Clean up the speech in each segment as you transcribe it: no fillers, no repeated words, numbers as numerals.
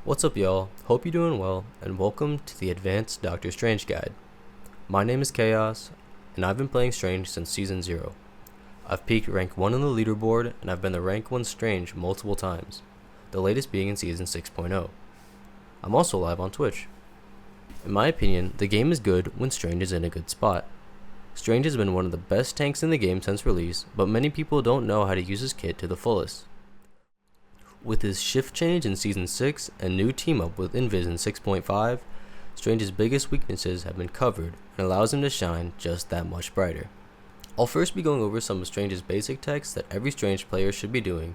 What's up, y'all? Hope you're doing well, and welcome to the Advanced Doctor Strange Guide. My name is Chaos, and I've been playing Strange since Season 0. I've peaked rank 1 on the leaderboard, and I've been the rank 1 Strange multiple times, the latest being in Season 6.0. I'm also live on Twitch. In my opinion, the game is good when Strange is in a good spot. Strange has been one of the best tanks in the game since release, but many people don't know how to use his kit to the fullest. With his shift change in Season 6 and new team up with Invis in 6.5, Strange's biggest weaknesses have been covered and allows him to shine just that much brighter. I'll first be going over some of Strange's basic techs that every Strange player should be doing.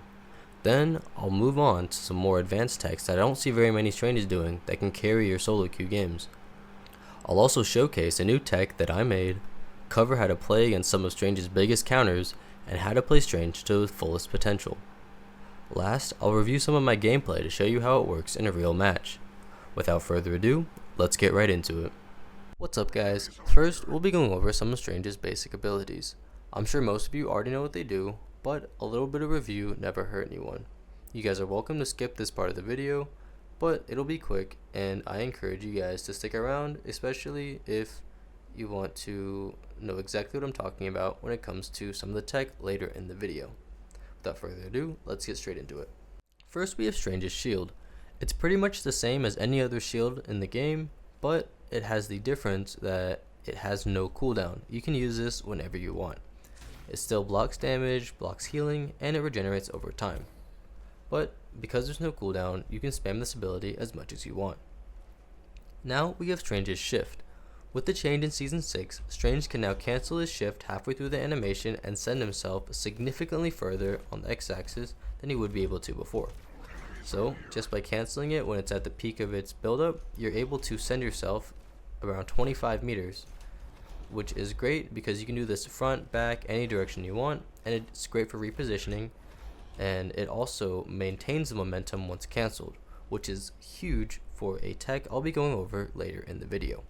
Then I'll move on to some more advanced techs that I don't see very many Stranges doing that can carry your solo queue games. I'll also showcase a new tech that I made, cover how to play against some of Strange's biggest counters, and how to play Strange to his fullest potential. Last, I'll review some of my gameplay to show you how it works in a real match. Without further ado, let's get right into it. What's up, guys? First, we'll be going over some of Strange's basic abilities. I'm sure most of you already know what they do, but a little bit of review never hurt anyone. You guys are welcome to skip this part of the video, but it'll be quick, and I encourage you guys to stick around, especially if you want to know exactly what I'm talking about when it comes to some of the tech later in the video. Without further ado, let's get straight into it. First, we have Strange's shield. It's pretty much the same as any other shield in the game, but it has the difference that it has no cooldown. You can use this whenever you want. It still blocks damage, blocks healing, and it regenerates over time. But because there's no cooldown, you can spam this ability as much as you want. Now we have Strange's shift. With the change in Season 6, Strange can now cancel his shift halfway through the animation and send himself significantly further on the x-axis than he would be able to before. So, just by canceling it when it's at the peak of its buildup, you're able to send yourself around 25 meters, which is great because you can do this front, back, any direction you want, and it's great for repositioning, and it also maintains the momentum once canceled, which is huge for a tech I'll be going over later in the video.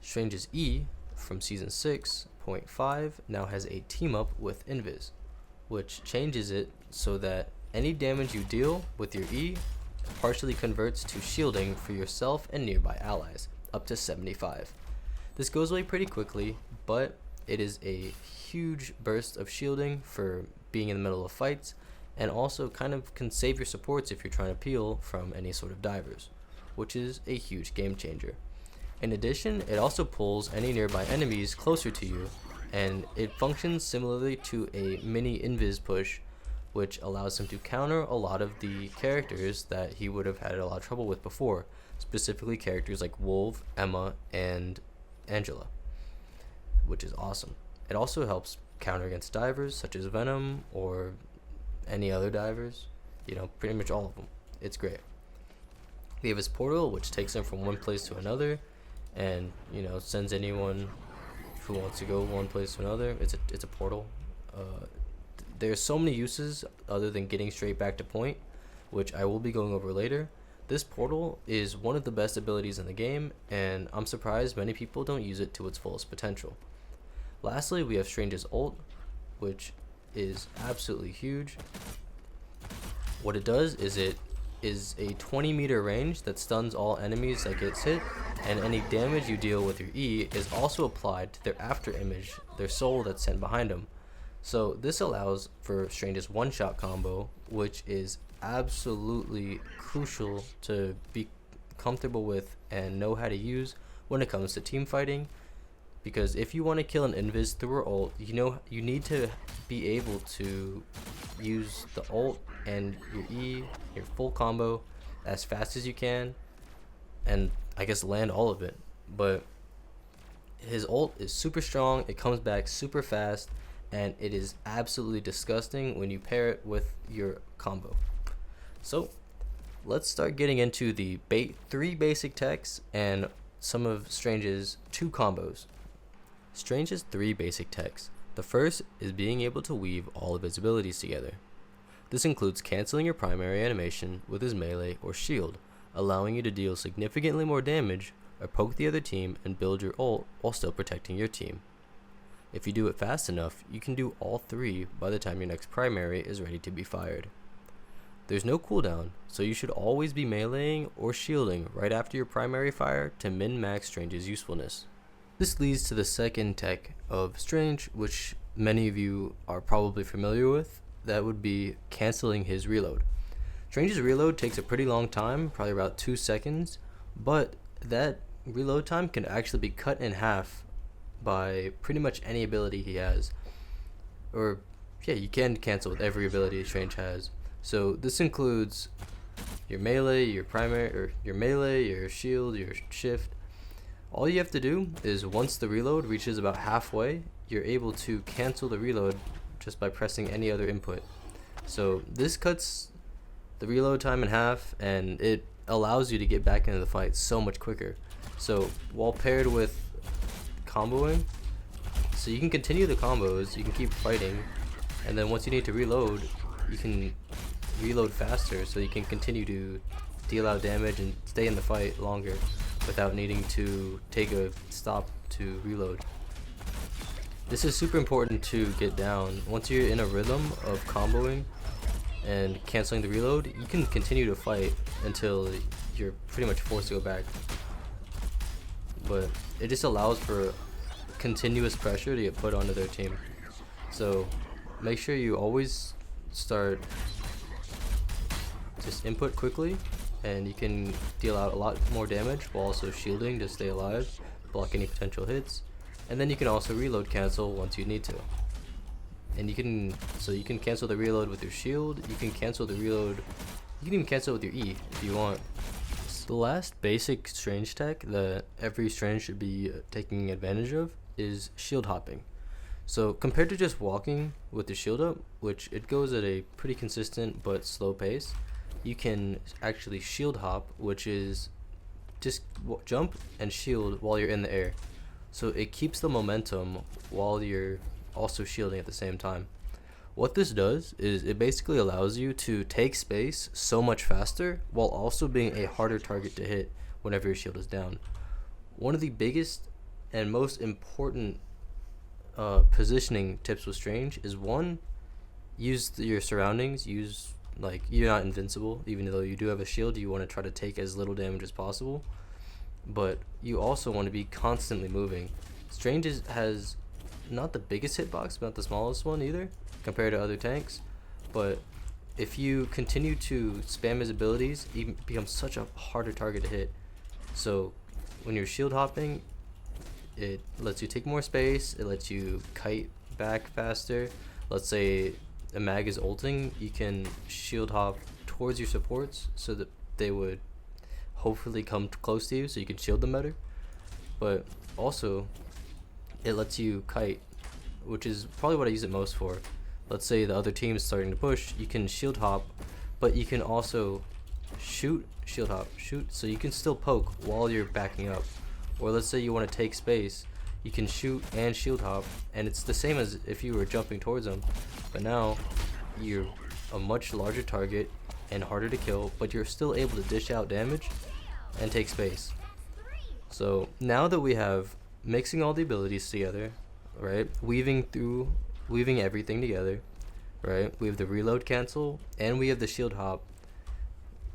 Strange's E from Season 6.5 now has a team up with Invis, which changes it so that any damage you deal with your E partially converts to shielding for yourself and nearby allies, up to 75. This goes away pretty quickly, but it is a huge burst of shielding for being in the middle of fights, and also kind of can save your supports if you're trying to peel from any sort of divers, which is a huge game changer. In addition, it also pulls any nearby enemies closer to you, and it functions similarly to a mini invis push, which allows him to counter a lot of the characters that he would have had a lot of trouble with before, specifically characters like Wolf, Emma, and Angela, which is awesome. It also helps counter against divers such as Venom or any other divers, pretty much all of them. It's great. We have his portal, which takes him from one place to another, and sends anyone who wants to go one place to another. It's a portal. There's so many uses other than getting straight back to point, which I will be going over later. This portal is one of the best abilities in the game, and I'm surprised many people don't use it to its fullest potential. Lastly, we have Strange's ult, which is absolutely huge. What it does is it is a 20-meter range that stuns all enemies that gets hit, and any damage you deal with your E is also applied to their after image, their soul that's sent behind them. So this allows for Strange's one-shot combo, which is absolutely crucial to be comfortable with and know how to use when it comes to team fighting, because if you want to kill an invis through her ult, you need to be able to use the ult and your E, your full combo, as fast as you can, and I guess land all of it. But his ult is super strong, it comes back super fast, and it is absolutely disgusting when you pair it with your combo. So let's start getting into the 3 basic techs and some of Strange's 2 combos. Strange's 3 basic techs. The first is being able to weave all of his abilities together. This includes canceling your primary animation with his melee or shield, allowing you to deal significantly more damage or poke the other team and build your ult while still protecting your team. If you do it fast enough, you can do all 3 by the time your next primary is ready to be fired. There's no cooldown, so you should always be meleeing or shielding right after your primary fire to min-max Strange's usefulness. This leads to the second tech of Strange, which many of you are probably familiar with. That would be canceling his reload. Strange's reload takes a pretty long time, probably about 2 seconds, but that reload time can actually be cut in half by pretty much any ability he has. Or, yeah, you can cancel with every ability Strange has. So this includes your melee, your primary, or your melee, your shield, your shift. All you have to do is once the reload reaches about halfway, you're able to cancel the reload just by pressing any other input. So this cuts the reload time in half, and it allows you to get back into the fight so much quicker. So while paired with comboing, so you can continue the combos, you can keep fighting, and then once you need to reload, you can reload faster, so you can continue to deal out damage and stay in the fight longer without needing to take a stop to reload. This is super important to get down. Once you're in a rhythm of comboing and canceling the reload, you can continue to fight until you're pretty much forced to go back. But it just allows for continuous pressure to get put onto their team. So make sure you always start just input quickly, and you can deal out a lot more damage while also shielding to stay alive, block any potential hits, and then you can also reload cancel once you need to. And you can cancel the reload with your shield, you can cancel the reload, you can even cancel with your E if you want. So the last basic Strange tech that every Strange should be taking advantage of is shield hopping. So compared to just walking with the shield up, which it goes at a pretty consistent but slow pace, you can actually shield hop, which is just jump and shield while you're in the air. So it keeps the momentum while you're also shielding at the same time. What this does is it basically allows you to take space so much faster while also being a harder target to hit whenever your shield is down. One of the biggest and most important positioning tips with Strange is one, use your surroundings, like you're not invincible. Even though you do have a shield, you want to try to take as little damage as possible, but you also want to be constantly moving. Strange has not the biggest hitbox, but not the smallest one either compared to other tanks, but if you continue to spam his abilities, he becomes such a harder target to hit. So when you're shield hopping, it lets you take more space, it lets you kite back faster. Let's say a mag is ulting, you can shield hop towards your supports so that they would hopefully come close to you so you can shield them better. But also it lets you kite, which is probably what I use it most for. Let's say the other team is starting to push, you can shield hop, but you can also shoot, shield hop, shoot, so you can still poke while you're backing up. Or let's say you want to take space, you can shoot and shield hop, and it's the same as if you were jumping towards them, but now you're a much larger target and harder to kill, but you're still able to dish out damage and take space. So now that we have mixing all the abilities together, right, weaving everything together, right, we have the reload cancel and we have the shield hop,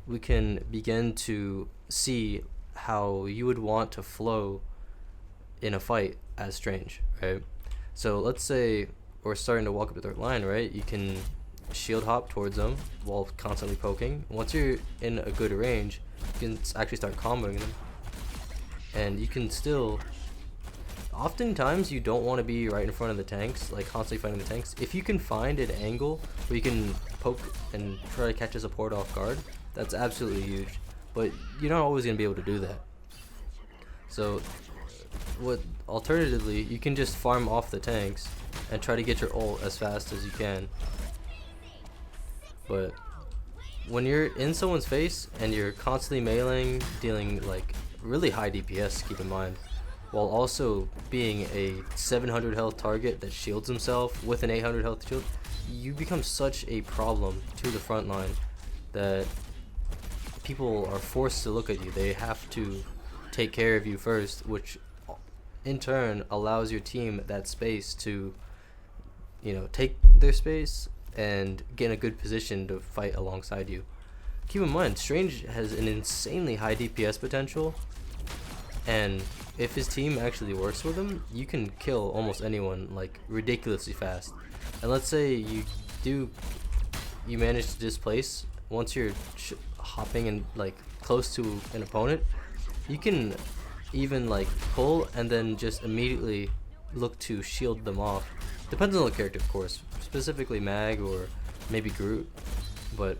we can begin to see how you would want to flow in a fight as Strange, right? So let's say we're starting to walk up the third line, right? You can shield hop towards them while constantly poking. Once you're in a good range, you can actually start comboing them, and you can still, oftentimes you don't want to be right in front of the tanks, like constantly fighting the tanks. If you can find an angle where you can poke and try to catch a support off guard, that's absolutely huge, but you're not always going to be able to do that. So alternatively, you can just farm off the tanks and try to get your ult as fast as you can. But when you're in someone's face and you're constantly meleeing, dealing like really high DPS, keep in mind, while also being a 700 health target that shields himself with an 800 health shield, you become such a problem to the front line that people are forced to look at you. They have to take care of you first, which in turn allows your team that space to, take their space and get in a good position to fight alongside you. Keep in mind, Strange has an insanely high DPS potential, and if his team actually works with him, you can kill almost anyone like ridiculously fast. And let's say you manage to displace once you're hopping and like close to an opponent, you can even like pull and then just immediately look to shield them off. Depends on the character, of course, specifically Mag or maybe Groot, but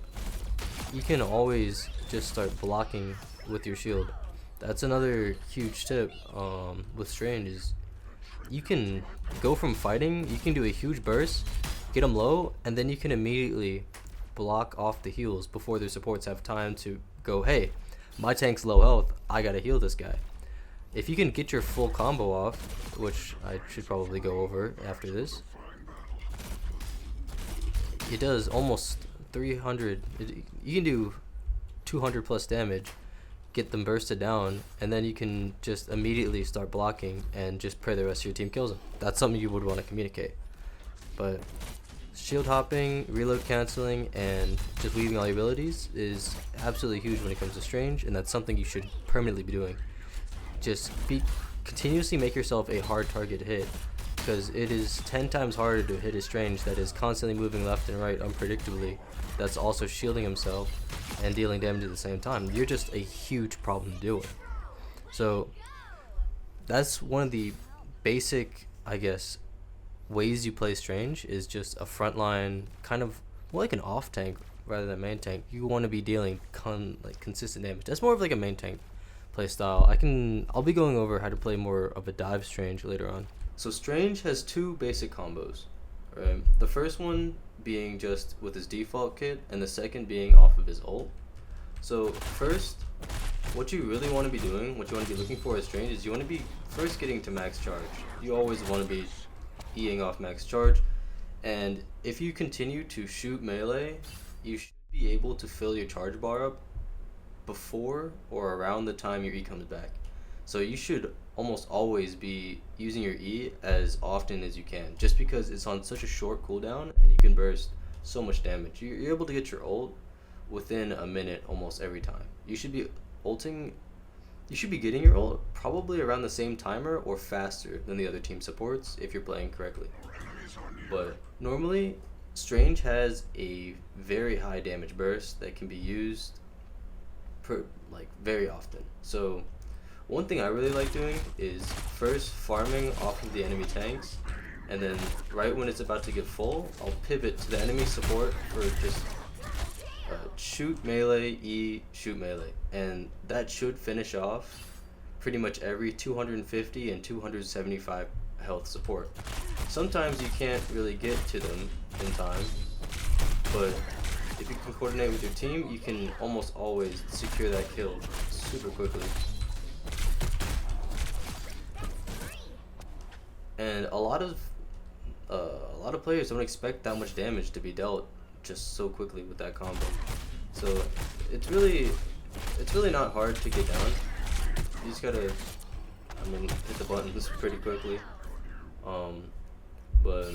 you can always just start blocking with your shield. That's another huge tip with Strange is you can go from fighting, you can do a huge burst, get them low, and then you can immediately block off the heals before their supports have time to go, hey, my tank's low health, I gotta heal this guy. If you can get your full combo off, which I should probably go over after this, it does almost 300, you can do 200 plus damage, get them bursted down, and then you can just immediately start blocking and just pray the rest of your team kills them. That's something you would want to communicate. But shield hopping, reload canceling, and just weaving all your abilities is absolutely huge when it comes to Strange, and that's something you should permanently be doing. Just continuously make yourself a hard target to hit, because it is 10 times harder to hit a Strange that is constantly moving left and right unpredictably, that's also shielding himself and dealing damage at the same time. You're just a huge problem to deal with. So that's one of the basic, I guess, ways you play Strange, is just a frontline, kind of more like an off tank rather than main tank. You want to be dealing consistent damage. That's more of like a main tank play style. I'll be going over how to play more of a dive Strange later on. So Strange has two basic combos, right? The first one being just with his default kit, and the second being off of his ult. So first, what you really want to be doing, what you want to be looking for as Strange, is you want to be first getting to max charge. You always want to be Eing off max charge, and if you continue to shoot melee, you should be able to fill your charge bar up before or around the time your E comes back. So you should almost always be using your E as often as you can, just because it's on such a short cooldown and you can burst so much damage. You're able to get your ult within a minute almost every time. You should be getting your ult probably around the same timer or faster than the other team supports if you're playing correctly. But normally, Strange has a very high damage burst that can be used very often. So one thing I really like doing is first farming off of the enemy tanks, and then right when it's about to get full, I'll pivot to the enemy support for just shoot melee, E, shoot melee, and that should finish off pretty much every 250 and 275 health support. Sometimes you can't really get to them in time, but if you can coordinate with your team, you can almost always secure that kill super quickly. And a lot of players don't expect that much damage to be dealt just so quickly with that combo. So it's really not hard to get down. You just gotta, hit the buttons pretty quickly. But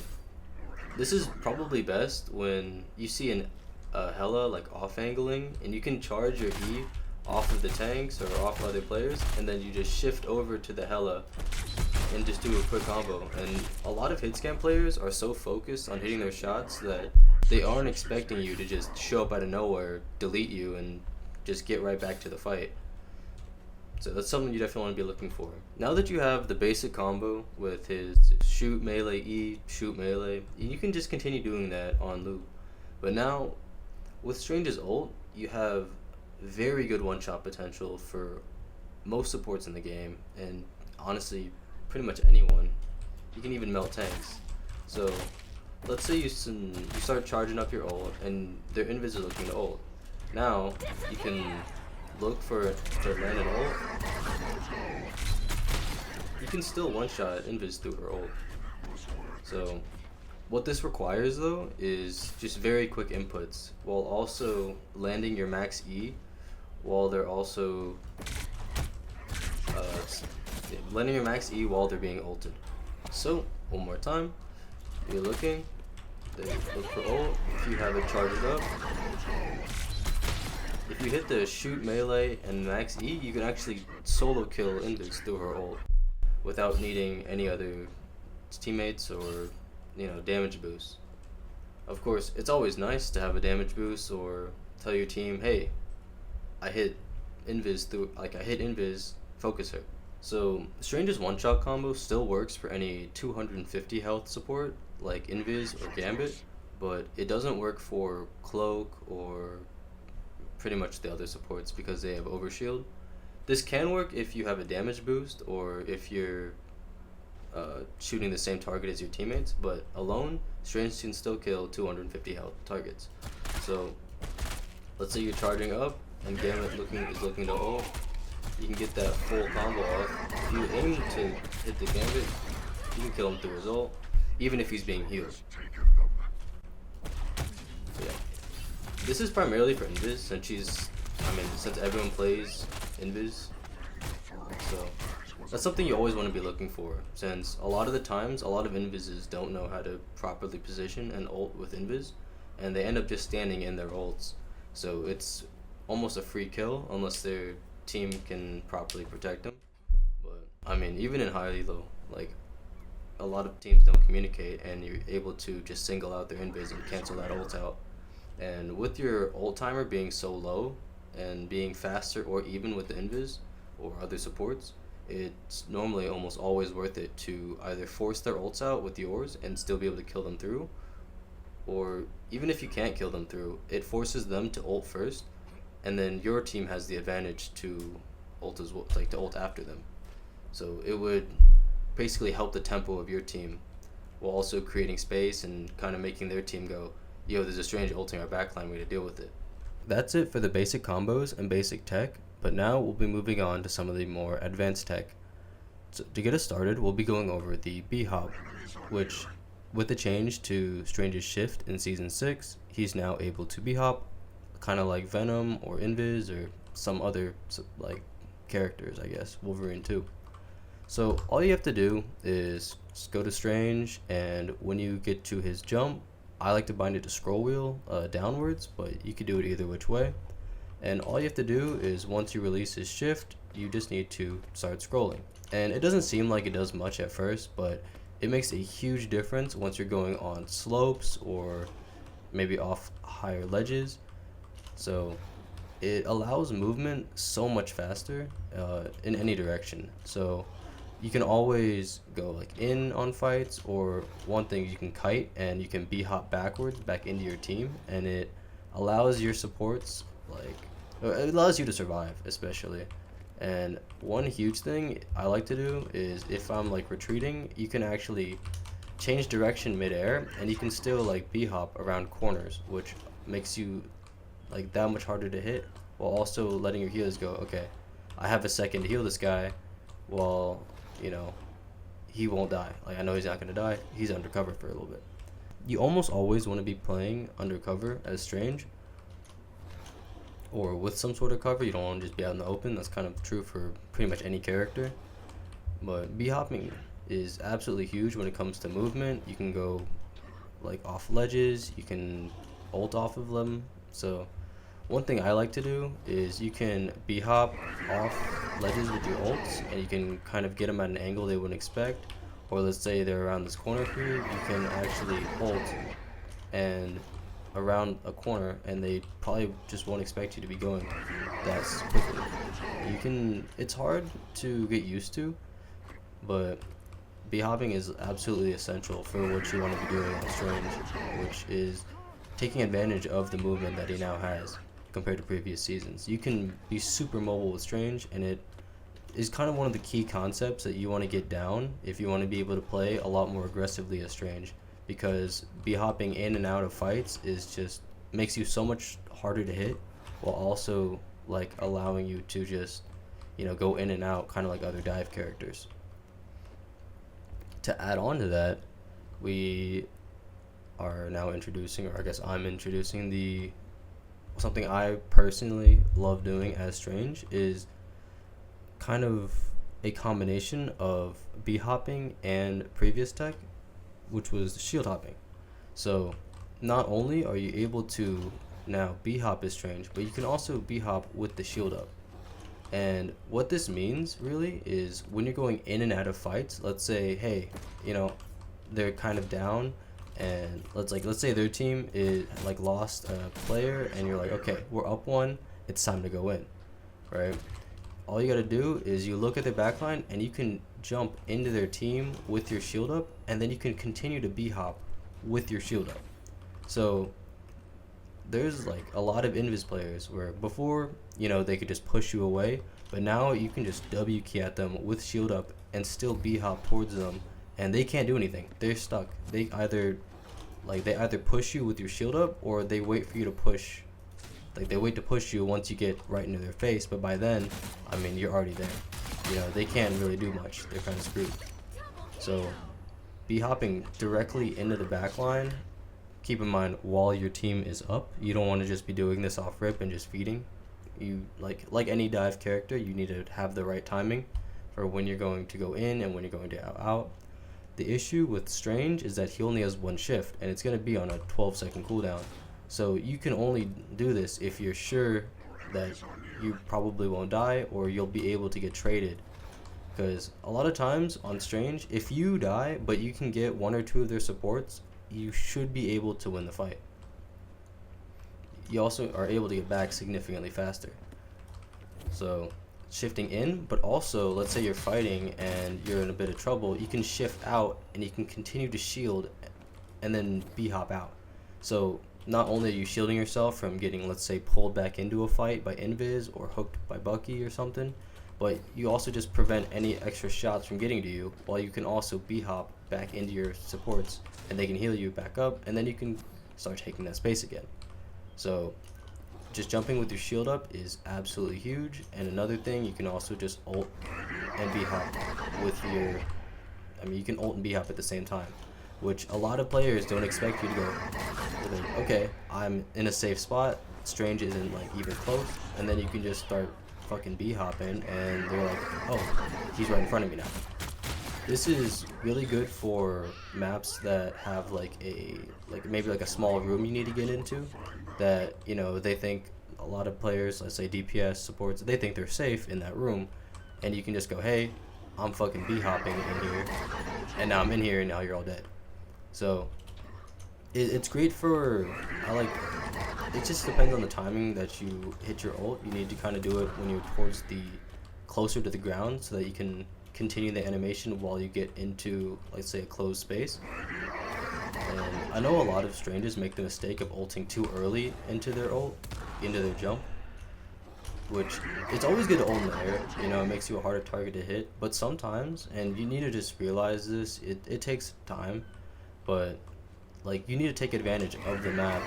this is probably best when you see a Hela like off angling, and you can charge your E off of the tanks or off other players, and then you just shift over to the Hela and just do a quick combo. And a lot of hit scan players are so focused on hitting their shots that they aren't expecting you to just show up out of nowhere, delete you, and just get right back to the fight. So that's something you definitely want to be looking for. Now that you have the basic combo with his shoot melee E, shoot melee, you can just continue doing that on loop. But now with Strange's ult, you have very good one-shot potential for most supports in the game, and honestly pretty much anyone. You can even melt tanks. So let's say you start charging up your ult and their invis are looking to ult. Now you can look to land an ult. You can still one-shot invis through her ult. So what this requires though is just very quick inputs while also landing your max E, while they're also landing your max E while they're being ulted. So one more time, you're looking, they look for ult. If you have it charged up, if you hit the shoot melee and max E, you can actually solo kill Invis through her ult without needing any other teammates or, you know, damage boost. Of course, it's always nice to have a damage boost or tell your team, hey, I hit Invis, focus her. So Strange's one-shot combo still works for any 250 health support like Invis or Gambit, but it doesn't work for Cloak or pretty much the other supports because they have overshield. This can work if you have a damage boost or if you're shooting the same target as your teammates, but alone, Strange can still kill 250 health targets. So let's say you're charging up and Gambit is looking to ult, you can get that full combo off. If you aim to hit the Gambit, you can kill him through his ult, even if he's being healed. So yeah. This is primarily for Invis since everyone plays Invis. So that's something you always want to be looking for, since a lot of the times, a lot of Invises don't know how to properly position and ult with Invis, and they end up just standing in their ults. So it's almost a free kill unless their team can properly protect them. But I mean, even in high elo, like a lot of teams don't communicate, and you're able to just single out their Invis and cancel that ult out. And with your ult timer being so low and being faster or even with the Invis or other supports, it's normally almost always worth it to either force their ults out with yours and still be able to kill them through, or even if you can't kill them through, it forces them to ult first, and then your team has the advantage to ult as well, like to ult after them. So it would basically help the tempo of your team while also creating space and kind of making their team go, yo, there's a Strange ulting our backline, we gotta deal with it. That's it for the basic combos and basic tech, but now we'll be moving on to some of the more advanced tech. So to get us started, we'll be going over the B-Hop, which with the change to Strange's shift in Season 6, he's now able to B-Hop, kind of like Venom or Invis or some other like characters, I guess, Wolverine too. So all you have to do is just go to Strange, and when you get to his jump, I like to bind it to scroll wheel downwards, but you could do it either which way. And all you have to do is once you release his shift, you just need to start scrolling. And it doesn't seem like it does much at first, but it makes a huge difference once you're going on slopes or maybe off higher ledges. So it allows movement so much faster in any direction. So you can always go like in on fights, or one thing, you can kite and you can B-hop backwards back into your team, and it allows your supports, it allows you to survive especially. And one huge thing I like to do is if I'm like retreating, you can actually change direction midair and you can still like B-hop around corners, which makes you like that much harder to hit, while also letting your healers go, okay, I have a second to heal this guy while, you know, he won't die. Like, I know he's not going to die. He's undercover for a little bit. You almost always want to be playing undercover as Strange, or with some sort of cover. You don't want to just be out in the open. That's kind of true for pretty much any character. But B-hopping is absolutely huge when it comes to movement. You can go like off ledges. You can ult off of them. So one thing I like to do is you can B-hop off ledges with your ults, and you can kind of get them at an angle they wouldn't expect. Or let's say they're around this corner here, you can actually ult and around a corner, and they probably just won't expect you to be going that quickly. It's hard to get used to, but B-hopping is absolutely essential for what you want to be doing on Strange, which is taking advantage of the movement that he now has compared to previous seasons. You can be super mobile with Strange, and it is kind of one of the key concepts that you want to get down if you want to be able to play a lot more aggressively as Strange, because B-hopping in and out of fights is just makes you so much harder to hit, while also like allowing you to just, you know, go in and out kind of like other dive characters. To add on to that, we are now introducing, or I guess I'm introducing, something I personally love doing as Strange is kind of a combination of B-hopping and previous tech, which was shield hopping. So not only are you able to now b-hop as Strange, but you can also b-hop with the shield up. And what this means really is when you're going in and out of fights, let's say, hey, you know, they're kind of down, and let's say their team is like lost a player, and you're like, okay, we're up one, it's time to go in, right? All you gotta do is you look at their backline, and you can jump into their team with your shield up, and then you can continue to b-hop with your shield up. So there's like a lot of invis players where before, you know, they could just push you away, but now you can just W key at them with shield up and still b-hop towards them, and they can't do anything. They're stuck. They either push you with your shield up, or they wait for you to push. Like, they wait to push you once you get right into their face, but by then, I mean, you're already there. You know, they can't really do much. They're kind of screwed. So b-hopping directly into the back line, keep in mind, while your team is up, you don't want to just be doing this off rip and just feeding. You like any dive character, you need to have the right timing for when you're going to go in and when you're going to out. The issue with Strange is that he only has one shift, and it's going to be on a 12-second cooldown. So you can only do this if you're sure that you probably won't die, or you'll be able to get traded. Because a lot of times on Strange, if you die but you can get one or two of their supports, you should be able to win the fight. You also are able to get back significantly faster. So shifting in, but also let's say you're fighting and you're in a bit of trouble, you can shift out and you can continue to shield and then b-hop out. So not only are you shielding yourself from getting, let's say, pulled back into a fight by Invis or hooked by Bucky or something, but you also just prevent any extra shots from getting to you, while you can also b-hop back into your supports and they can heal you back up, and then you can start taking that space again. So just jumping with your shield up is absolutely huge. And another thing, you can also just ult and b-hop with your, I mean, you can ult and b-hop at the same time, which a lot of players don't expect you to go, okay, I'm in a safe spot, Strange isn't like even close, and then you can just start fucking b-hopping and they're like, oh, he's right in front of me now. This is really good for maps that have like maybe like a small room you need to get into, that, you know, they think, a lot of players, let's say DPS supports, they think they're safe in that room, and you can just go, hey, I'm fucking b-hopping in here, and now I'm in here, and now you're all dead. So it's great for, it just depends on the timing that you hit your ult. You need to kind of do it when you're towards the closer to the ground, so that you can continue the animation while you get into, let's say, a closed space. And I know a lot of Strangers make the mistake of ulting too early into their ult, into their jump, which it's always good to ult in the air, you know, it makes you a harder target to hit, but sometimes, and you need to just realize this, it takes time, but like, you need to take advantage of the map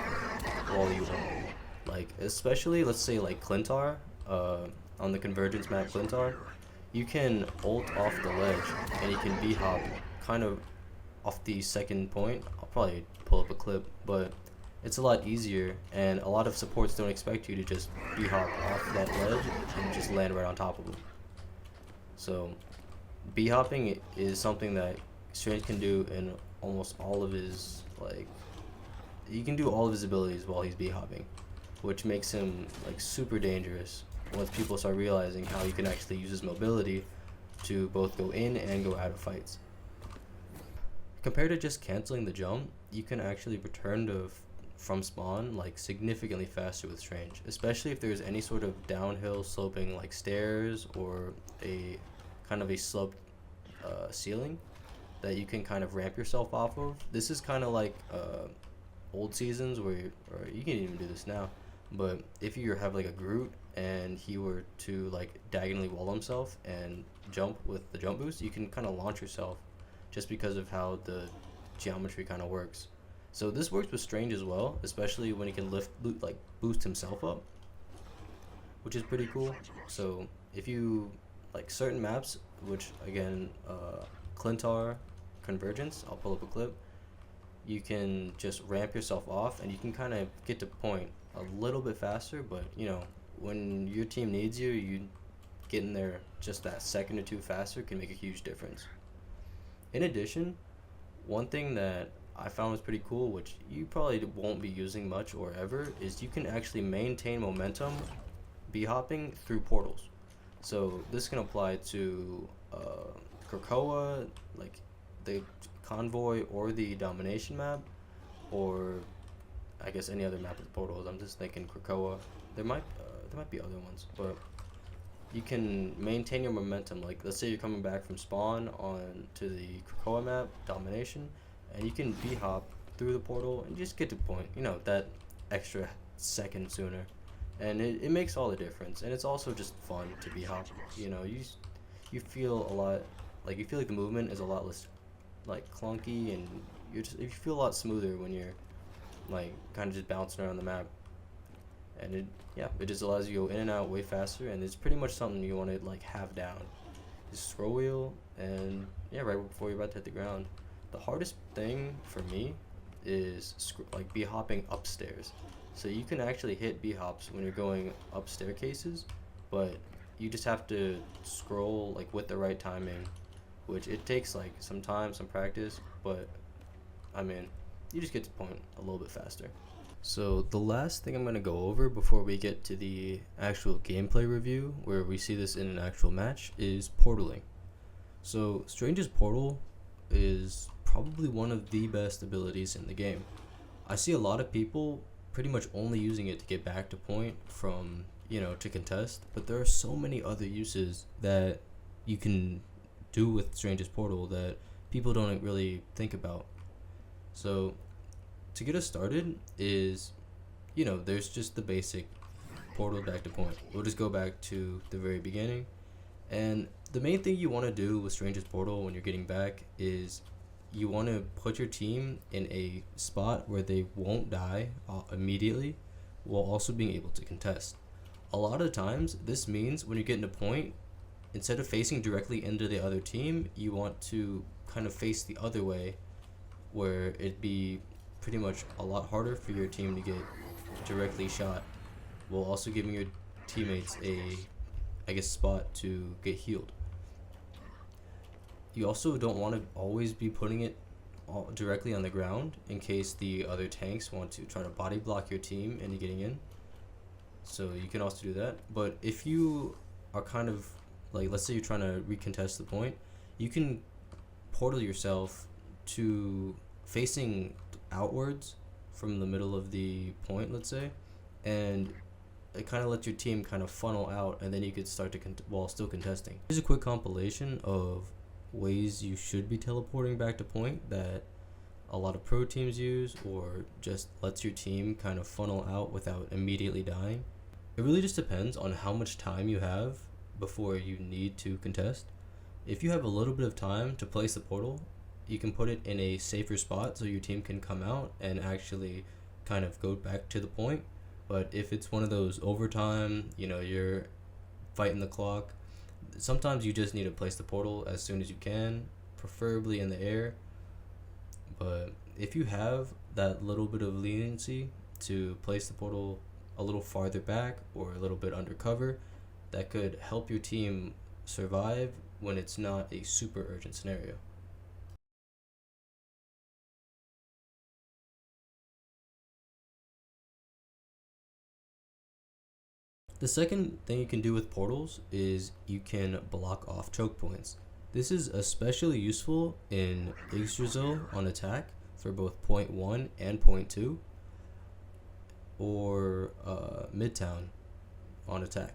while you ult. Like, especially, let's say, like Clintar, on the Convergence map Clintar, you can ult off the ledge, and you can b-hop kind of off the second point. I'll probably pull up a clip, but it's a lot easier, and a lot of supports don't expect you to just b-hop off that ledge and just land right on top of them. So b-hopping is something that Strange can do in almost all of his, like, he can do all of his abilities while he's b-hopping, which makes him like super dangerous once people start realizing how he can actually use his mobility to both go in and go out of fights. Compared to just canceling the jump, you can actually return to from spawn like significantly faster with Strange, especially if there's any sort of downhill sloping like stairs or a kind of a sloped ceiling that you can kind of ramp yourself off of. This is kind of like old seasons where or you can even do this now, but if you have like a Groot and he were to like diagonally wall himself and jump with the jump boost, you can kind of launch yourself just because of how the geometry kind of works. So this works with Strange as well, especially when he can like boost himself up, which is pretty cool. So if you like certain maps, which again, Clintar, Convergence, I'll pull up a clip, you can just ramp yourself off and you can kind of get to point a little bit faster, but you know, when your team needs you, you getting there just that second or two faster can make a huge difference. In addition, one thing that I found was pretty cool, which you probably won't be using much or ever, is you can actually maintain momentum b-hopping through portals. So this can apply to Krakoa, like the convoy or the domination map, or I guess any other map with portals. I'm just thinking Krakoa. There might be other ones, but you can maintain your momentum. Like let's say you're coming back from spawn on to the Krakoa map, domination, and you can b-hop through the portal and just get to point. You know, that extra second sooner, and it makes all the difference. And it's also just fun to b-hop. You know, you feel a lot, like you feel like the movement is a lot less like clunky, and you feel a lot smoother when you're like kind of just bouncing around the map. And it just allows you to go in and out way faster, and it's pretty much something you want to like have down. Just scroll wheel, and yeah, right before you're about to hit the ground. The hardest thing for me is like b-hopping upstairs. So you can actually hit b-hops when you're going up staircases, but you just have to scroll like with the right timing, which it takes like some time, some practice, but I mean, you just get to point a little bit faster. So the last thing I'm going to go over before we get to the actual gameplay review, where we see this in an actual match, is portaling. So Strange's Portal is probably one of the best abilities in the game. I see a lot of people pretty much only using it to get back to point from, you know, to contest, but there are so many other uses that you can do with Strange's Portal that people don't really think about. So to get us started is, you know, there's just the basic portal back to point. We'll just go back to the very beginning, and the main thing you want to do with Strange's Portal when you're getting back is you want to put your team in a spot where they won't die immediately, while also being able to contest. A lot of times this means when you're getting a point, instead of facing directly into the other team, you want to kind of face the other way, where it'd be pretty much a lot harder for your team to get directly shot, while also giving your teammates a, I guess, spot to get healed. You also don't want to always be putting it directly on the ground in case the other tanks want to try to body block your team into getting in. So you can also do that. But if you are kind of like, let's say you're trying to recontest the point, you can portal yourself to facing outwards from the middle of the point, let's say, and it kind of lets your team kind of funnel out, and then you could start to while still contesting. Here's a quick compilation of ways you should be teleporting back to point that a lot of pro teams use, or just lets your team kind of funnel out without immediately dying. It really just depends on how much time you have before you need to contest. If you have a little bit of time to place the portal, you can put it in a safer spot so your team can come out and actually kind of go back to the point. But if it's one of those overtime, you know, you're fighting the clock, sometimes you just need to place the portal as soon as you can, preferably in the air. But if you have that little bit of leniency to place the portal a little farther back or a little bit undercover, that could help your team survive when it's not a super urgent scenario. The second thing you can do with portals is you can block off choke points. This is especially useful in xuro on attack for both point 1 and point 2, or midtown on attack.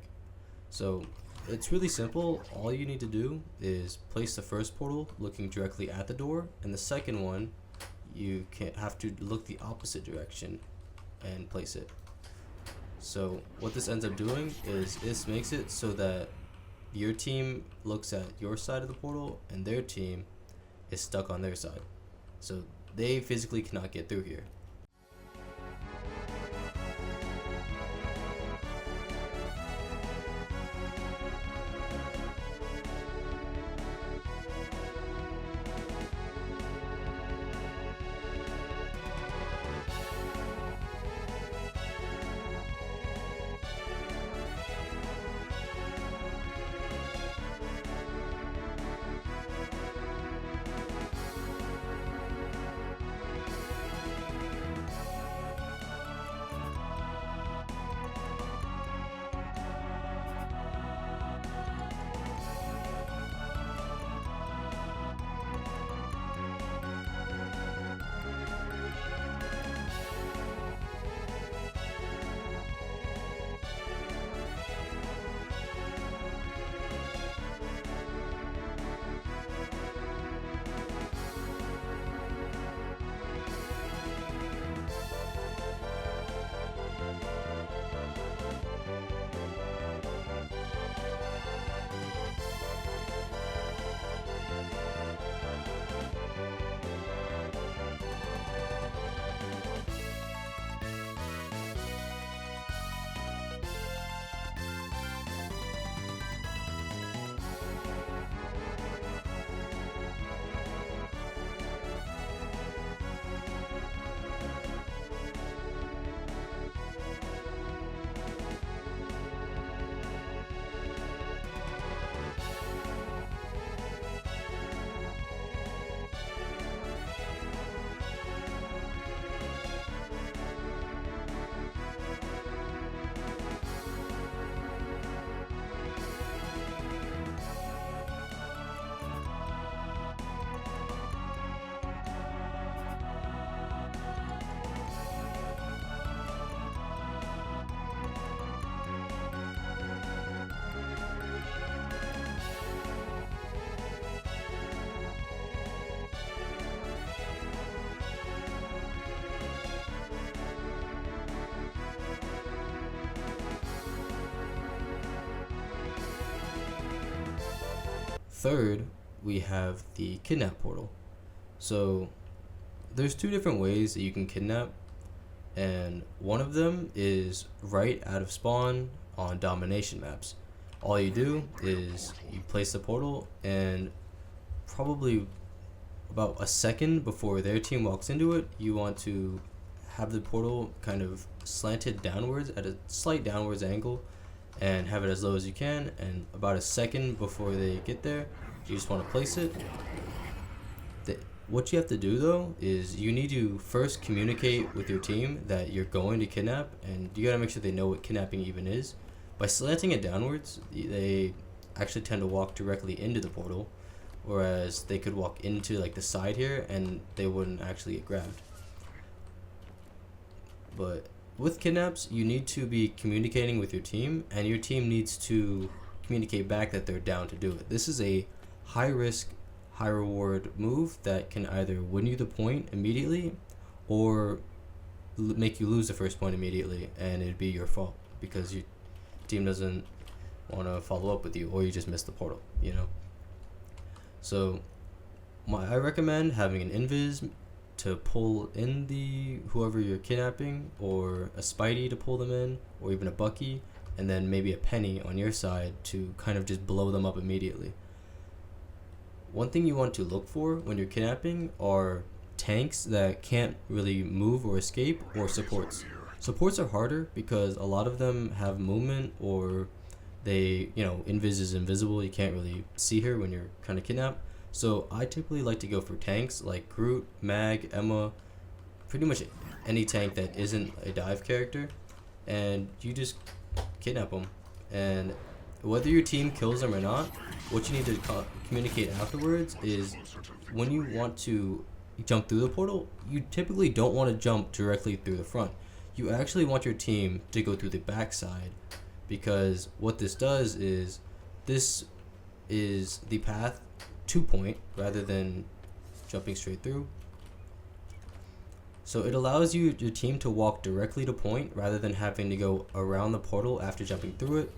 So it's really simple. All you need to do is place the first portal looking directly at the door, and the second one you have to look the opposite direction and place it. So what this ends up doing is this makes it so that your team looks at your side of the portal and their team is stuck on their side. So they physically cannot get through here. Third, we have the Kidnap Portal. So there's two different ways that you can kidnap, and one of them is right out of spawn on domination maps. All you do is you place the portal, and probably about a second before their team walks into it, you want to have the portal kind of slanted downwards at a slight downwards angle and have it as low as you can, and about a second before they get there, you just want to place it. What you have to do though is you need to first communicate with your team that you're going to kidnap, and you gotta make sure they know what kidnapping even is. By slanting it downwards, they actually tend to walk directly into the portal, whereas they could walk into like the side here and they wouldn't actually get grabbed. But with kidnaps, you need to be communicating with your team, and your team needs to communicate back that they're down to do it. This is a high risk, high reward move that can either win you the point immediately or make you lose the first point immediately, and it'd be your fault because your team doesn't want to follow up with you, or you just missed the portal, you know. So I recommend having an invis to pull in the whoever you're kidnapping, or a Spidey to pull them in, or even a Bucky, and then maybe a Penny on your side to kind of just blow them up immediately. One thing you want to look for when you're kidnapping are tanks that can't really move or escape, or supports. Supports are harder because a lot of them have movement, or they, invis is invisible. You can't really see her when you're kind of kidnapped. So I typically like to go for tanks like Groot, Mag, Emma, pretty much any tank that isn't a dive character, and you just kidnap them. And whether your team kills them or not, what you need to communicate afterwards is when you want to jump through the portal, you typically don't want to jump directly through the front. You actually want your team to go through the backside, because what this does is this is the path to point rather than jumping straight through. So it allows your team to walk directly to point rather than having to go around the portal after jumping through it,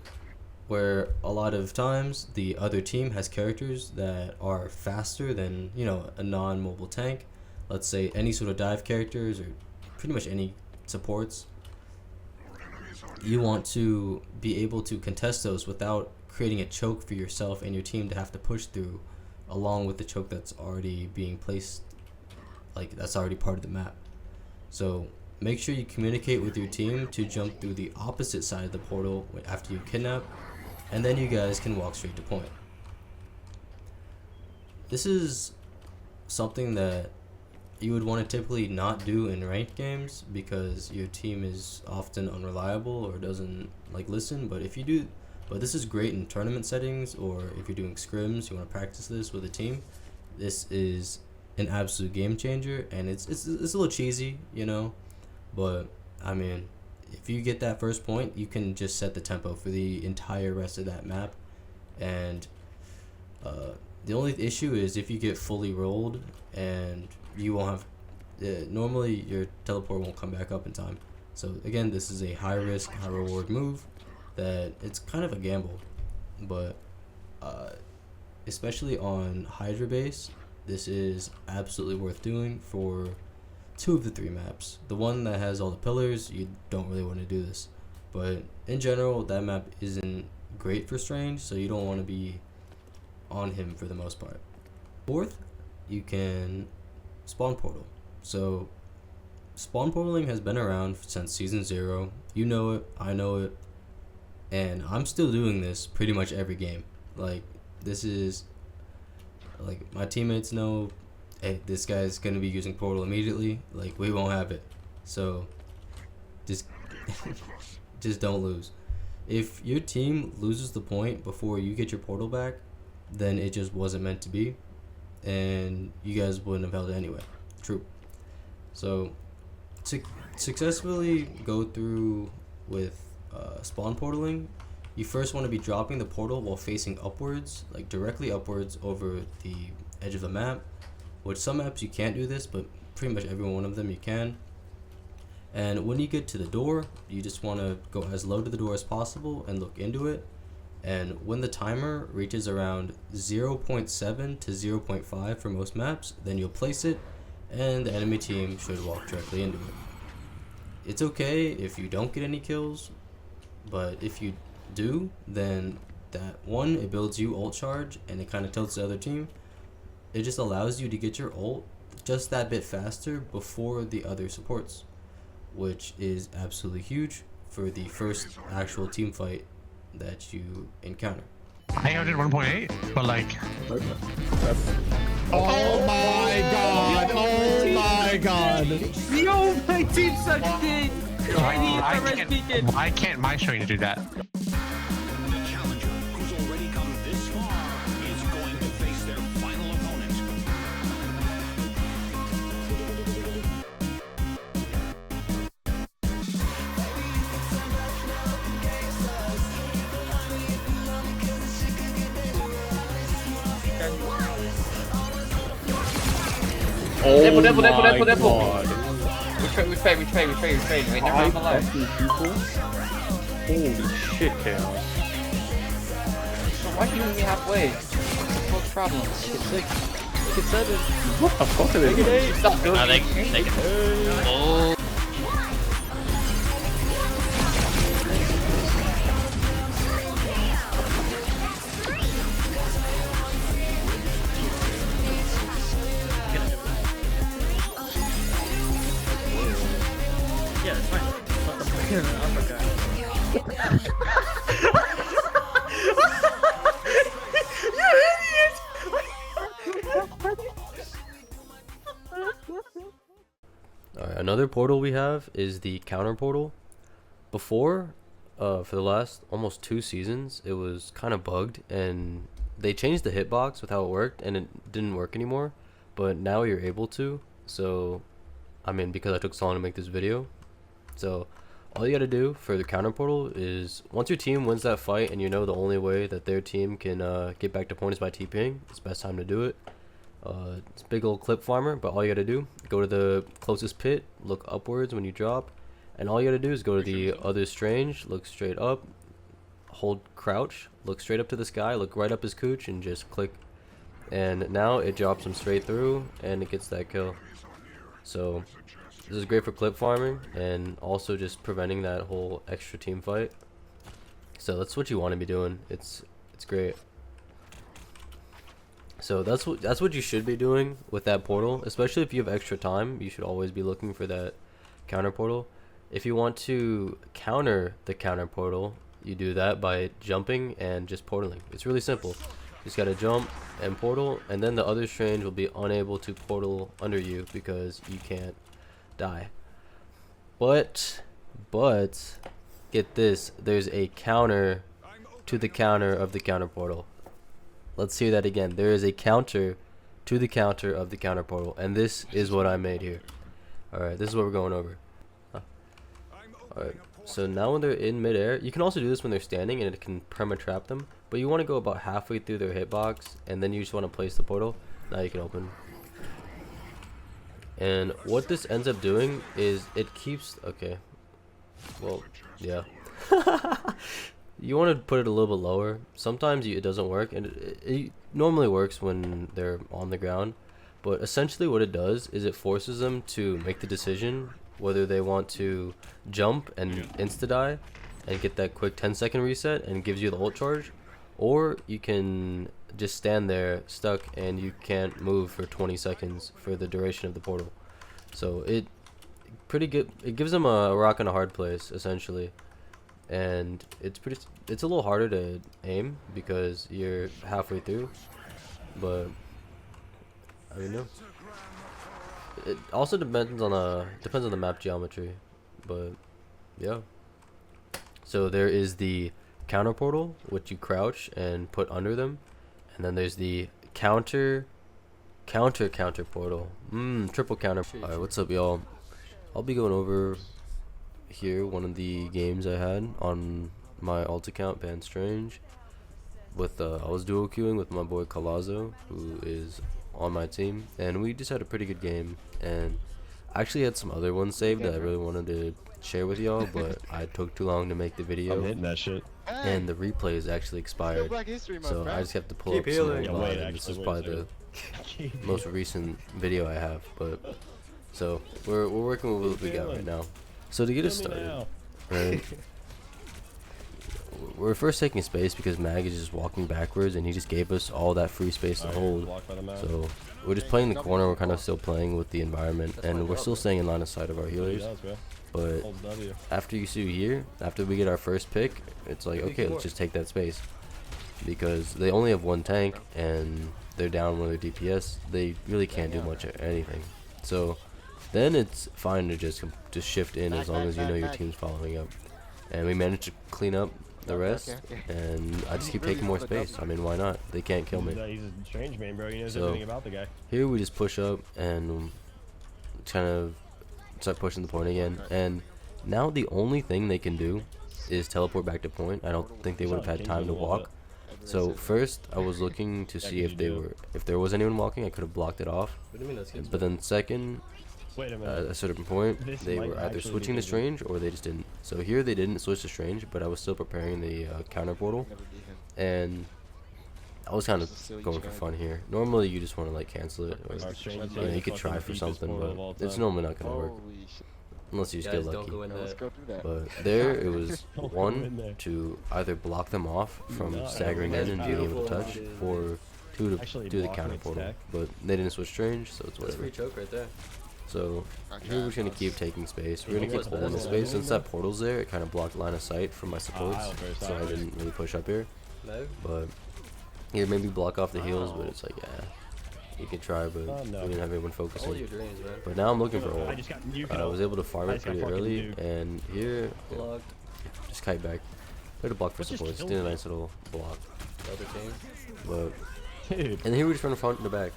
where a lot of times the other team has characters that are faster than, a non-mobile tank. Let's say any sort of dive characters, or pretty much any supports. You want to be able to contest those without creating a choke for yourself and your team to have to push through, along with the choke that's already being placed, like that's already part of the map. So make sure you communicate with your team to jump through the opposite side of the portal after you kidnap, and then you guys can walk straight to point. This is something that you would want to typically not do in ranked games because your team is often unreliable or doesn't listen. But this is great in tournament settings, or if you're doing scrims, you want to practice this with a team. This is an absolute game changer, and it's a little cheesy, but I mean, if you get that first point, you can just set the tempo for the entire rest of that map. And the only issue is if you get fully rolled, and you won't have normally your teleport won't come back up in time. So again, this is a high risk, high reward move that it's kind of a gamble, but especially on Hydra base, this is absolutely worth doing for 2 of the 3 maps. The one that has all the pillars, you don't really want to do this, but in general, that map isn't great for Strange, so you don't want to be on him for the most part. Fourth, you can spawn portal. So spawn portaling has been around since season 0. You know it, I know it, and I'm still doing this pretty much every game. This is my teammates know, hey, this guy's gonna be using portal immediately. We won't have it, so just just don't lose. If your team loses the point before you get your portal back, then it just wasn't meant to be, and you guys wouldn't have held it anyway. True. So to successfully go through with spawn portaling, you first want to be dropping the portal while facing upwards, directly upwards over the edge of the map, which some maps you can't do this, but pretty much every one of them you can. And when you get to the door, you just want to go as low to the door as possible and look into it. And when the timer reaches around 0.7 to 0.5 for most maps, then you'll place it, and the enemy team should walk directly into it. It's okay if you don't get any kills, but if you do, then that one, it builds you ult charge, and it kind of tilts the other team. It just allows you to get your ult just that bit faster before the other supports, which is absolutely huge for the first actual team fight that you encounter. I did 1.8, but like... Oh my god! Oh my god! Yo, my team sucks dick! Why can't my string do that? The challenger, who's already come this far, is going to face their final opponent. Oh Devil. god. We trade. Wait, never mind, I'm alive. Holy shit, Chaos. So why do you meet me halfway? What's the problem? Look at 7. What the fuck are they doing? Stop doing it. Oh. Yeah, it's fine. What the fuck? I forgot. Alright, another portal we have is the counter portal. Before, for the last almost 2 seasons, it was kind of bugged, and they changed the hitbox with how it worked, and it didn't work anymore. But now you're able to. So, I mean, because I took so long to make this video. So, all you gotta do for the counter portal is, once your team wins that fight and you know the only way that their team can get back to point is by TPing, it's the best time to do it. It's a big old clip farmer, but all you gotta do, go to the closest pit, look upwards when you drop, and all you gotta do is go to the other strange, look straight up, hold crouch, look straight up to the sky, look right up his cooch, and just click. And now it drops him straight through, and it gets that kill. So this is great for clip farming, and also just preventing that whole extra team fight. So that's what you want to be doing. It's great. So that's what you should be doing with that portal, especially if you have extra time. You should always be looking for that counter portal. If you want to counter the counter portal, you do that by jumping and just portaling. It's really simple. You just gotta jump and portal, and then the other strange will be unable to portal under you because you can't die. But get this, there's a counter to the counter of the counter portal. Let's hear that again. There is a counter to the counter of the counter portal, and this is what I made here. Alright, this is what we're going over. Alright, so now when they're in midair, you can also do this when they're standing and it can perma trap them, but you want to go about halfway through their hitbox, and then you just want to place the portal. Now you can open. And what this ends up doing is it keeps, okay, well, yeah. You want to put it a little bit lower. Sometimes it doesn't work, and it normally works when they're on the ground, but essentially what it does is it forces them to make the decision whether they want to jump and insta-die and get that quick 10-second reset and gives you the ult charge, or you can just stand there stuck and you can't move for 20 seconds for the duration of the portal. So it pretty good. It gives them a rock and a hard place essentially, and it's a little harder to aim because you're halfway through, but I mean, no. It also depends on the map geometry, but yeah. So there is the counter portal, which you crouch and put under them, and then there's the counter portal. Triple counter. Alright, what's up, y'all? I'll be going over here one of the games I had on my alt account, Band Strange. With I was duo queuing with my boy Calazo, who is on my team, and we just had a pretty good game. And I actually had some other ones saved that I really wanted to share with y'all, but I took too long to make the video. I'm hitting that shit. and the replay is actually expired. So I just have to pull Keep up some healing. old Yeah, wait, VOD, and this is actually, probably the most recent video I have. But so we're working with what we got right now. So to get us started, right? We're first taking space because Mag is just walking backwards, and he just gave us all that free space to hold. So we're just playing the corner. We're kind of still playing with the environment, and we're still staying in line of sight of our healers. But after you see here, after we get our first pick, it's like, okay, let's just take that space, because they only have one tank and they're down one of their DPS. They really can't do much of anything. So then it's fine to just shift in as long as you know your team's following up. And we managed to clean up the rest, and I just keep taking more space. I mean, why not? They can't kill me. He's a strange man, bro. He knows So everything about the guy. here we just push up and kind of start pushing the point again. And now the only thing they can do is teleport back to point. I don't think they would have had time to walk. So first I was looking to see if there was anyone walking. I could have blocked it off. But then second, Wait a at minute. a certain point, This they might were either actually switching be to good. strange or they just didn't. So here they didn't switch to strange, but I was still preparing the counter portal, and I was kind of going for fun here. Normally you just want to like cancel it, or Our strange you know, is you could fucking try the for deepest something, portal of all but it's time. normally not gonna work unless you just get Guys, don't lucky. go in that. But there it was Don't go in one there. to either block them off from No, staggering that's in and being able to beautiful. touch, or two to Actually, do the blocking counter its portal. tech. But they didn't switch strange, so it's That's whatever. free choke right there. So here we're just gonna keep taking space. We're gonna Yeah, keep what's holding the that? space. Since that portal's there, it kind of blocked line of sight from my supports, I'll first, so I I'll didn't really push up here. No? But here, maybe block off the heals, but it's like, yeah, you can try, but Oh, no. we didn't have anyone All focusing. your dreams, man. But now I'm looking for I ult. just got you. I was able to farm I it just got pretty fucking early, nuked. and here, Blocked. just kite back. Played a block for What just supports. killed Did a me? nice little block. The other team. But Dude. and here we're just running front and the back.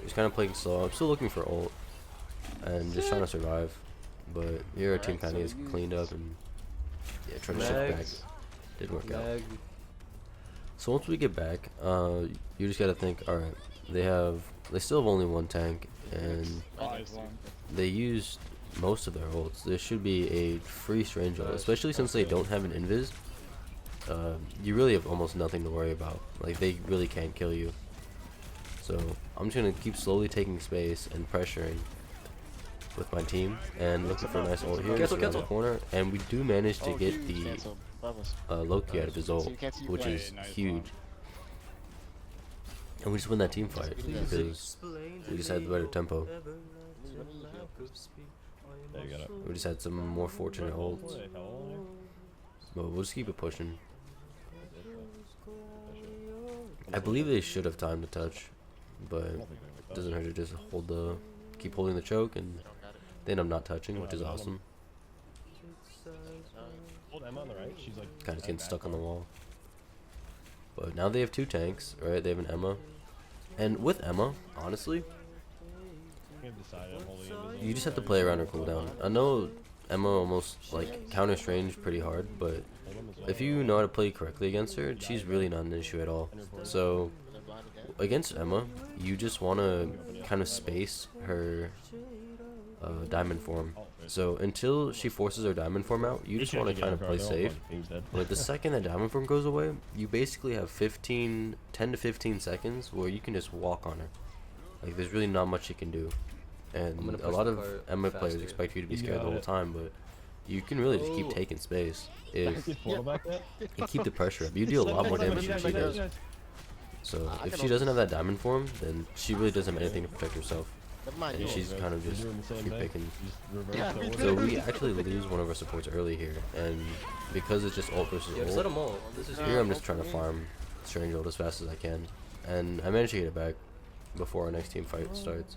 Just kind of playing slow. I'm still looking for ult and just trying to survive. But here our team kind of is cleaned up and yeah, trying to shift back. Mags. Didn't work out. Mag. So once we get back, you just gotta think. All right, they still have only one tank, and they used most of their ults. There should be a free strange ult, especially since they don't have an invis. You really have almost nothing to worry about. Like, they really can't kill you. So I'm just gonna keep slowly taking space and pressuring with my team and looking for a nice ult here just around the corner. And we do manage to get the Loki out of his ult, which is huge. And we just win that team fight because we just had the better tempo. There you got it. We just had some more fortunate ults. But we'll just keep it pushing. I believe they should have time to touch, but it doesn't hurt to just keep holding the choke, and they end up not touching, which is awesome. Hold Emma on the right. She's like Kind of getting stuck on the wall. But now they have two tanks, right? They have an Emma, and with Emma, honestly, you just have to play around her cooldown. I know Emma almost like counter strange pretty hard, but if you know how to play correctly against her, she's really not an issue at all. So against Emma, you just want to kind of space her diamond form. So until she forces her diamond form out, you just want to kind of play safe. But the second that diamond form goes away, you basically have 10 to 15 seconds where you can just walk on her. Like, there's really not much you can do. And a lot of Emma players expect you to be scared the whole time, but you can really just keep taking space if you keep the pressure up. You deal a lot more damage than she does. So if she doesn't have that diamond form, then she really doesn't have anything to protect herself. And she's kind of just free picking. So we actually lose one of our supports early here, and because it's just ult versus Yeah, set ult, them all. This is here I'm just trying to farm strange ult as fast as I can, and I managed to get it back before our next team fight starts.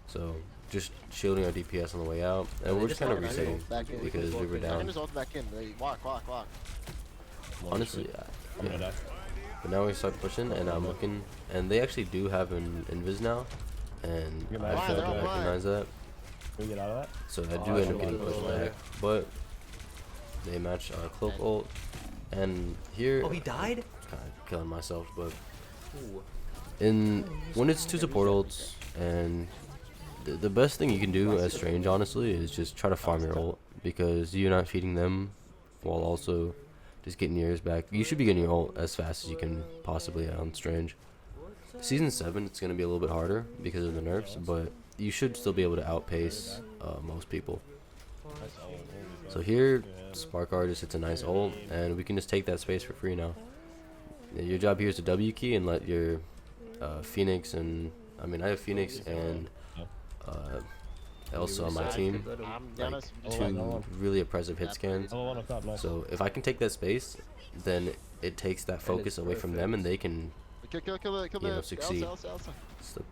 So just shielding our DPS on the way out, and we're just kind of resetting because we were down. Honestly, yeah. But now we start pushing, and I'm looking, and they actually do have an invis now, and I failed to recognize that. Can we get out of that? So I do end up getting pushed back, but they match our cloak ult, and here Oh, he died? kind of killing myself, but Ooh. when it's two support ults, and the best thing you can do as strange, honestly, is just try to farm your ult, because you're not feeding them while also just getting yours back. You should be getting your ult as fast as you can possibly on Strange. Season 7, it's going to be a little bit harder because of the nerfs, but you should still be able to outpace most people. So here, Spark just hits a nice ult, and we can just take that space for free now. Your job here is to W key and let your Phoenix and I have Phoenix and Elsa on my team, like 2 really oppressive hit scans. So if I can take that space, then it takes that focus away from them, and they can succeed. So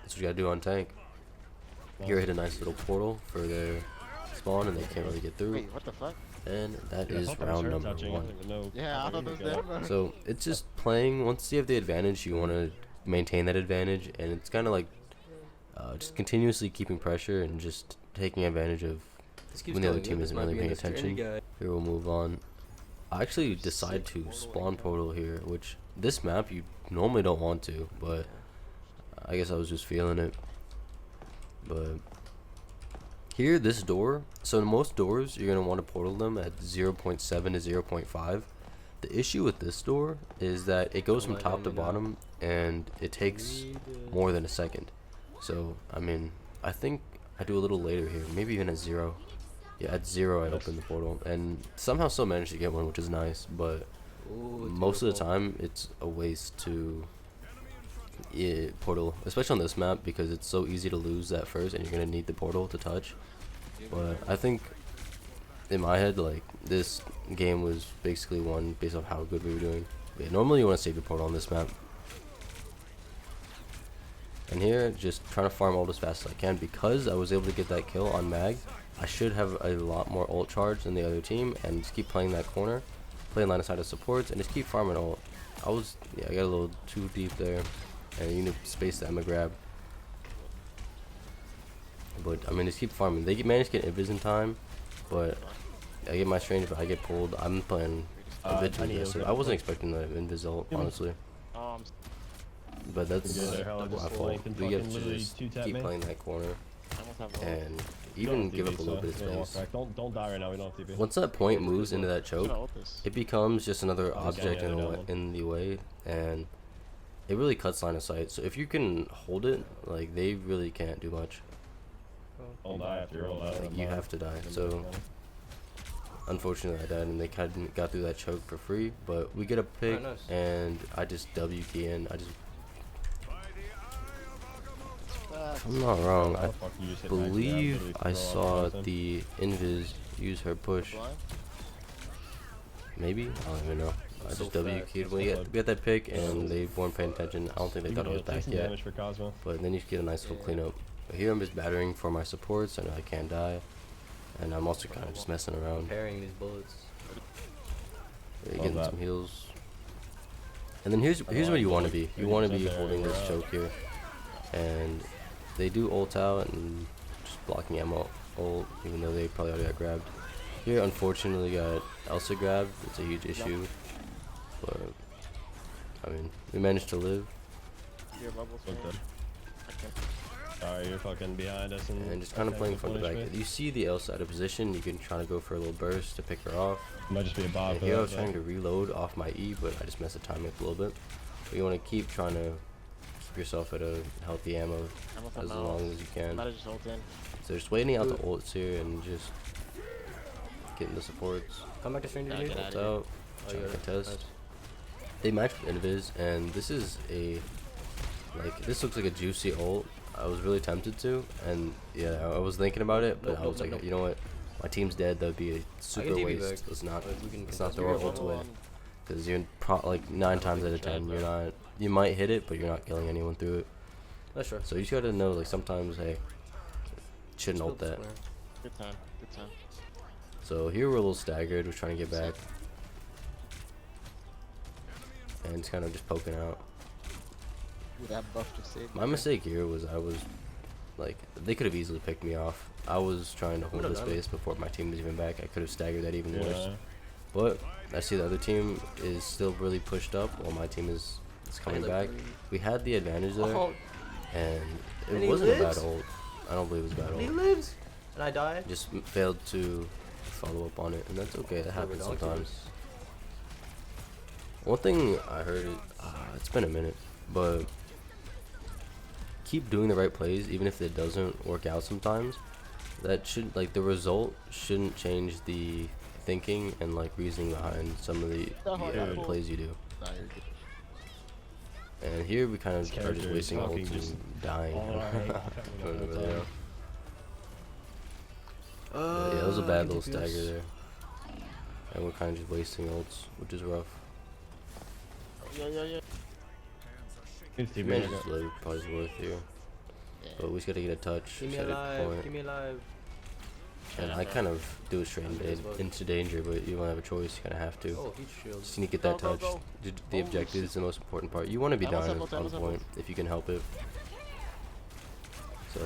that's what you gotta do on tank. Here, hit a nice little portal for their spawn, and they can't really get through. Wait, what the fuck? And that is round number 1. Yeah, I thought that was them. So it's just playing. Once you have the advantage, you want to maintain that advantage, and it's kind of like just continuously keeping pressure and just taking advantage of when the other team isn't really paying attention. Here we'll move on. I actually decide to spawn portal here, which this map you normally don't want to, but I guess I was just feeling it. But here, this door, so in most doors you're going to want to portal them at 0.7 to 0.5. The issue with this door is that it goes from top to bottom, and it takes more than a second. So I mean, I think I do a little later here, maybe even at 0. Yeah, at 0 I open the portal, and somehow still managed to get one, which is nice, but most of the time it's a waste to portal, especially on this map, because it's so easy to lose that first, and you're going to need the portal to touch. But I think in my head, like, this game was basically won based off how good we were doing. But yeah, normally you want to save your portal on this map. And here, just trying to farm ult as fast as I can, because I was able to get that kill on Mag. I should have a lot more ult charge than the other team, and just keep playing that corner, playing line of sight of supports, and just keep farming ult. I got a little too deep there, and you need to space the Emma grab. But I mean, just keep farming. They managed to get invis in time, but I get my strange, but I get pulled. I'm playing a bit too aggressive. I wasn't expecting the invis ult, honestly. But that's my fault. We have to just keep playing that corner and even give up a little bit of space. Don't die right now. We don't have TP. Once that point moves into that choke, it becomes just another object in the way, and it really cuts line of sight. So if you can hold it, like, they really can't do much. Like, you have to die. So unfortunately I died, and they kind of got through that choke for free. But we get a pick, and I just W key in. If I'm not wrong, I believe I saw the invis use her push. Maybe? I don't even know. I just W keyed. We got that pick, and they weren't paying attention. I don't think they thought it was back yet. But then you get a nice little cleanup. But here I'm just battering for my supports. I know I can't die. And I'm also kind of just messing around. Parrying these bullets. Getting some heals. And then here's what you want to be. You want to be holding this choke here. And they do ult out and just blocking ammo ult, even though they probably already got grabbed. Here, unfortunately, got Elsa grabbed. It's a huge issue. But, I mean, we managed to live. Sorry, you're fucking behind us. And just kind of playing from the back. You see the Elsa out of position, you can try to go for a little burst to pick her off. Might just be a bot. And here I was trying to reload off my E, but I just messed the timing up a little bit. But you want to keep trying to keep yourself at a healthy ammo as long as you can. So just waiting out the ults here and just getting the supports. Come back to stranger. Ult out, trying to contest. They match with invis, and this is this looks like a juicy ult. I was really tempted to, and yeah, I was thinking about it, but I was like, you know what, my team's dead. That would be a super waste. Let's not throw our ult away, because you're like 9 times out of 10, you might hit it, but you're not killing anyone through it. That's true. So you just gotta know, like, sometimes, hey, shouldn't ult that. Good time. So here we're a little staggered. We're trying to get back, and it's kind of just poking out. My mistake here was they could have easily picked me off. I was trying to hold the space before my team was even back. I could have staggered that even worse. But I see the other team is still really pushed up while my team is coming back. We had the advantage there, and it wasn't a bad ult. I don't believe it was a bad ult. He lives, and I died. Just failed to follow up on it, and that's okay. That happens sometimes. One thing I heard, it's been a minute, but keep doing the right plays, even if it doesn't work out sometimes. That should, like, the result shouldn't change the thinking and like reasoning behind some of the plays you do. And here we kind of are just wasting ults and dying. Yeah, that was a bad little stagger there. And we're kind of just wasting ults, which is rough. Man, just live probably worth here. But we just gotta get a touch. Keep me alive. Keep me alive. And I kind of do a straight into danger, but you don't have a choice. You kind of have to. Oh, huge shield. Just need to get that touch. The objective is the most important part. You want to be down on point if you can help it. So,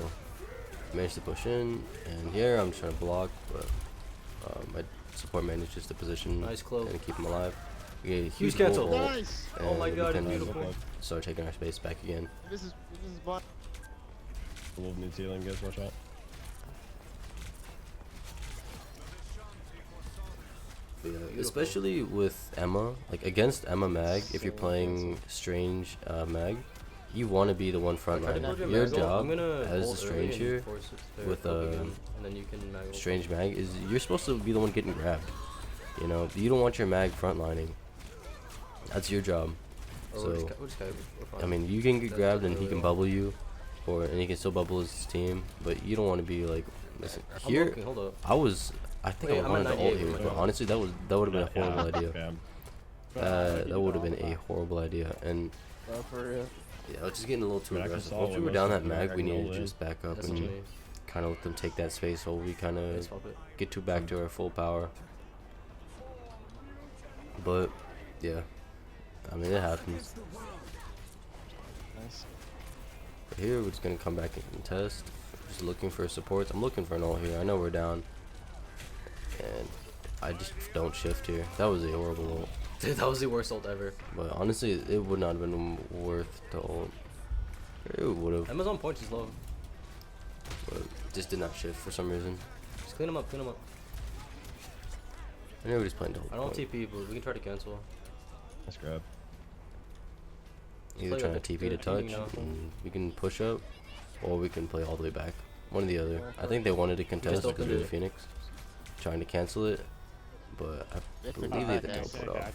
managed to push in, and here I'm trying to block, but my support manages the position and keep him alive. We get a huge cancel. Nice. Oh my god, we beautiful. Start taking our space back again. This is bot. Wolf mid ceiling, guys, watch out. Yeah, especially with Emma, like against Emma Mag, if you're playing Strange Mag, you want to be the one front line. Your job as a Strange here with Strange Mag is you're supposed to be the one getting grabbed. You know, you don't want your Mag frontlining. That's your job. So, I mean, you can get grabbed and he can bubble you, and he can still bubble his team, but you don't want to be like, listen, here, I think I wanted to ult here, but honestly, that would have been a horrible idea. That would have been a horrible idea, and yeah, I was just getting a little too aggressive. Once we were down that Mag, we needed to just back up and kind of let them take that space while we kind of get back to our full power. But yeah, I mean, it happens. But here we're just gonna come back and contest. Just looking for supports. I'm looking for an ult here. I know we're down, and I just don't shift here. That was a horrible ult. Dude, that was the worst ult ever. But honestly, it would not have been worth the ult. It would have. Amazon points is low. But just did not shift for some reason. Just clean him up, clean him up. I know we're just playing double. I don't TP, but we can try to cancel. Let's grab. Either trying to TP to touch, and we can push up, or we can play all the way back. One or the other. I think they wanted to contest because we were Phoenix, trying to cancel it, but I believe they don't put off.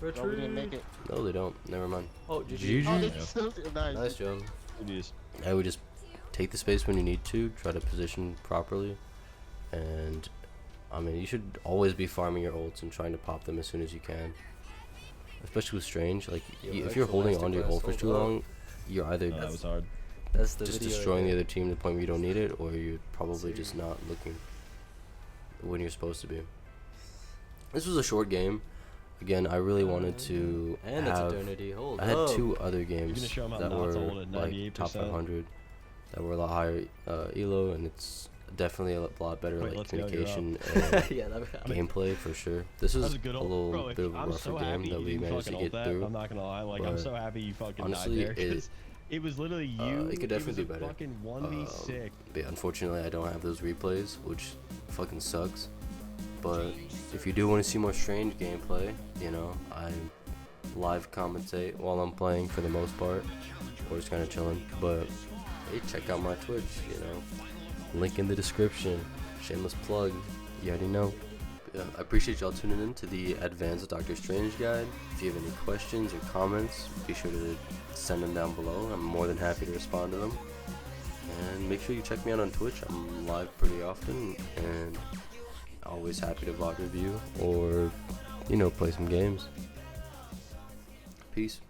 Oh, we didn't make it. No, they don't. Never mind. Oh, GG. Oh, nice job. I would just take the space when you need to, try to position properly, and I mean, you should always be farming your ults and trying to pop them as soon as you can. Especially with Strange, like if you're holding onto your ult for too long, you're either that was hard. just destroying the other team to the point where you don't need it, or you're probably just not looking when you're supposed to be. This was a short game. Again, I really wanted to have. I had 2 other games that were like top 500, that were a lot higher elo, and it's definitely a lot better like communication and gameplay for sure. This was a little bit of a rougher game that we managed to get through. I'm not gonna lie, like I'm so happy you fucking honestly, died there, it was literally you. It could definitely be better. Fucking 1v6. But unfortunately, I don't have those replays, which fucking sucks. But if you do want to see more Strange gameplay, you know, I live commentate while I'm playing for the most part, or just kind of chilling. But hey, check out my Twitch, you know. Link in the description. Shameless plug. You already know. I appreciate y'all tuning in to the Advanced Doctor Strange guide. If you have any questions or comments, be sure to send them down below. I'm more than happy to respond to them. And make sure you check me out on Twitch. I'm live pretty often, and always happy to VOD review or, you know, play some games. Peace.